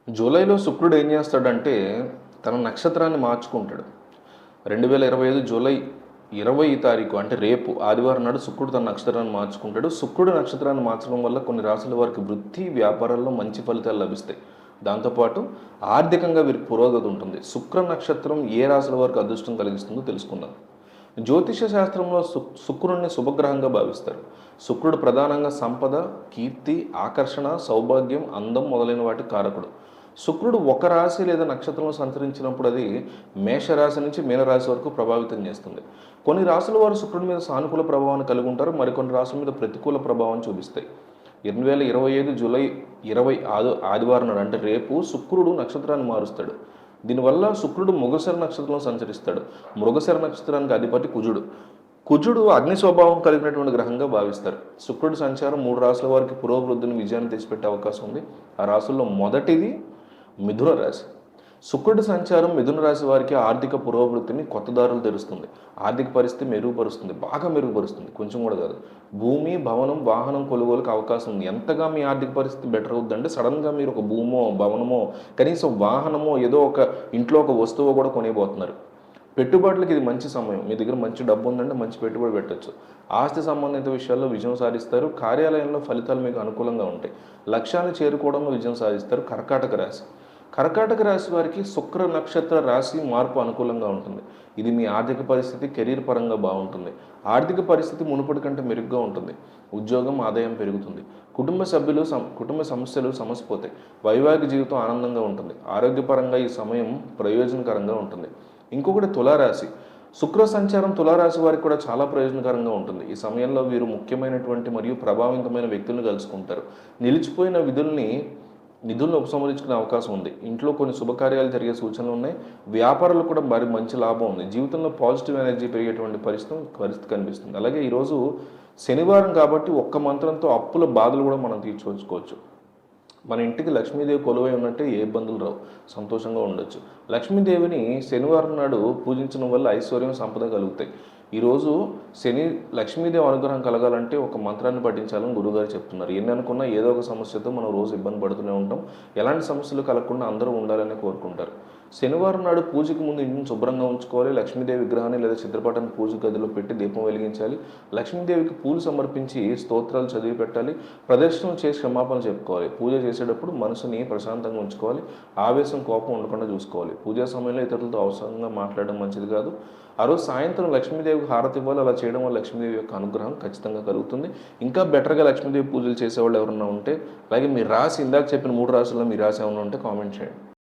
జూలైలో శుక్రుడు ఏం చేస్తాడంటే తన నక్షత్రాన్ని మార్చుకుంటాడు. 2025 జూలై 20 తారీఖు అంటే రేపు ఆదివారం నాడు శుక్రుడు తన నక్షత్రాన్ని మార్చుకుంటాడు. శుక్రుడు నక్షత్రాన్ని మార్చడం వల్ల కొన్ని రాసుల వారికి వృత్తి వ్యాపారాల్లో మంచి ఫలితాలు లభిస్తాయి. దాంతోపాటు ఆర్థికంగా వీరికి పురోగతి ఉంటుంది. శుక్ర నక్షత్రం ఏ రాశుల వారికి అదృష్టం కలిగిస్తుందో తెలుసుకుందాం. జ్యోతిష శాస్త్రంలో శుక్రుడిని శుభగ్రహంగా భావిస్తారు. శుక్రుడు ప్రధానంగా సంపద, కీర్తి, ఆకర్షణ, సౌభాగ్యం, అందం మొదలైన వాటి కారకుడు. శుక్రుడు ఒక రాశి లేదా నక్షత్రంలో సంచరించినప్పుడు అది మేషరాశి నుంచి మీనరాశి వరకు ప్రభావితం చేస్తుంది. కొన్ని రాశుల వారు శుక్రుడి మీద సానుకూల ప్రభావాన్ని కలిగి ఉంటారు, మరికొన్ని రాశుల మీద ప్రతికూల ప్రభావం చూపిస్తాయి. 2025 జూలై 20 ఆదివారం నాడు అంటే రేపు శుక్రుడు నక్షత్రాన్ని మారుస్తాడు. దీనివల్ల శుక్రుడు మృగశిర నక్షత్రంలో సంచరిస్తాడు. మృగశిర నక్షత్రానికి అధిపతి కుజుడు. కుజుడు అగ్ని స్వభావం కలిగినటువంటి గ్రహంగా భావిస్తారు. శుక్రుడి సంచారం 3 రాశుల వారికి పురోభివృద్ధిని, విజయాన్ని తెచ్చిపెట్టే అవకాశం ఉంది. ఆ రాశుల్లో మొదటిది మిథున రాశి. శుక్రుడి సంచారం మిథున రాశి వారికి ఆర్థిక పురోభివృద్ధిని, కొత్త దారులు తెరుస్తుంది. ఆర్థిక పరిస్థితి మెరుగుపరుస్తుంది, బాగా మెరుగుపరుస్తుంది, కొంచెం కూడా కాదు. భూమి, భవనం, వాహనం కొనుగోలుకు అవకాశం ఉంది. ఎంతగా మీ ఆర్థిక పరిస్థితి బెటర్ అవుతుందంటే సడన్గా మీరు ఒక భూమో, భవనమో, కనీసం వాహనమో, ఏదో ఒక ఇంట్లో ఒక వస్తువు కూడా కొనిపోతున్నారు. పెట్టుబడులకు ఇది మంచి సమయం. మీ దగ్గర మంచి డబ్బు ఉందంటే మంచి పెట్టుబడి పెట్టచ్చు. ఆస్తి సంబంధిత విషయాల్లో విజయం సాధిస్తారు. కార్యాలయంలో ఫలితాలు మీకు అనుకూలంగా ఉంటాయి. లక్ష్యాన్ని చేరుకోవడంలో విజయం సాధిస్తారు. కర్కాటక రాశి. కర్కాటక రాశి వారికి శుక్ర నక్షత్ర రాశి మార్పు అనుకూలంగా ఉంటుంది. ఇది మీ ఆర్థిక పరిస్థితి, కెరీర్ పరంగా బాగుంటుంది. ఆర్థిక పరిస్థితి మునుపటి కంటే మెరుగ్గా ఉంటుంది. ఉద్యోగం, ఆదాయం పెరుగుతుంది. కుటుంబ సమస్యలు సమసిపోతాయి. వైవాహిక జీవితం ఆనందంగా ఉంటుంది. ఆరోగ్యపరంగా ఈ సమయం ప్రయోజనకరంగా ఉంటుంది. ఇంకొకటి తులారాశి. శుక్ర సంచారం తులారాశి వారికి కూడా చాలా ప్రయోజనకరంగా ఉంటుంది. ఈ సమయంలో వీరు ముఖ్యమైనటువంటి మరియు ప్రభావితమైన వ్యక్తులను కలుసుకుంటారు. నిలిచిపోయిన నిధులను ఉపసంహరించుకునే అవకాశం ఉంది. ఇంట్లో కొన్ని శుభకార్యాలు జరిగే సూచనలు ఉన్నాయి. వ్యాపారాలు కూడా మరి మంచి లాభం ఉంది. జీవితంలో పాజిటివ్ ఎనర్జీ పెరిగేటువంటి పరిస్థితి కనిపిస్తుంది. అలాగే ఈరోజు శనివారం కాబట్టి ఒక్క మంత్రంతో అప్పుల బాధలు కూడా మనం తీర్చుకోవచ్చు. మన ఇంటికి లక్ష్మీదేవి కొలువై ఉన్నట్టే ఏ ఇబ్బందులు రావు, సంతోషంగా ఉండొచ్చు. లక్ష్మీదేవిని శనివారం నాడు పూజించడం వల్ల ఐశ్వర్యం, సంపద కలుగుతాయి. ఈరోజు లక్ష్మీదేవి అనుగ్రహం కలగాలంటే ఒక మంత్రాన్ని పఠించాలని గురుగారు చెప్తున్నారు. ఎన్ని అనుకున్నా ఏదో ఒక సమస్యతో మనం రోజు ఇబ్బంది పడుతూనే ఉంటాం. ఎలాంటి సమస్యలు కలగకుండా అందరూ ఉండాలని కోరుకుంటారు. శనివారం నాడు పూజకు ముందు ఇంటిని శుభ్రంగా ఉంచుకోవాలి. లక్ష్మీదేవి విగ్రహాన్ని లేదా చిత్రపటాన్ని పూజ గదిలో పెట్టి దీపం వెలిగించాలి. లక్ష్మీదేవికి పూలు సమర్పించి స్తోత్రాలు చదివి పెట్టాలి. ప్రదర్శనలు చేసి క్షమాపణలు చెప్పుకోవాలి. పూజ చేసేటప్పుడు మనసుని ప్రశాంతంగా ఉంచుకోవాలి. ఆవేశం, కోపం ఉండకుండా చూసుకోవాలి. పూజా సమయంలో ఇతరులతో అవసరంగా మాట్లాడడం మంచిది కాదు. ఆ రోజు సాయంత్రం లక్ష్మీదేవికి హారతి ఇవ్వాలి. అలా చేయడం వల్ల లక్ష్మీదేవి యొక్క అనుగ్రహం ఖచ్చితంగా కలుగుతుంది. ఇంకా బెటర్గా లక్ష్మీదేవి పూజలు చేసేవాళ్ళు ఎవరన్నా ఉంటే, అలాగే మీ రాశి, ఇందాక చెప్పిన 3 రాశుల్లో మీ రాశి ఏమైనా ఉంటే కామెంట్ చేయండి.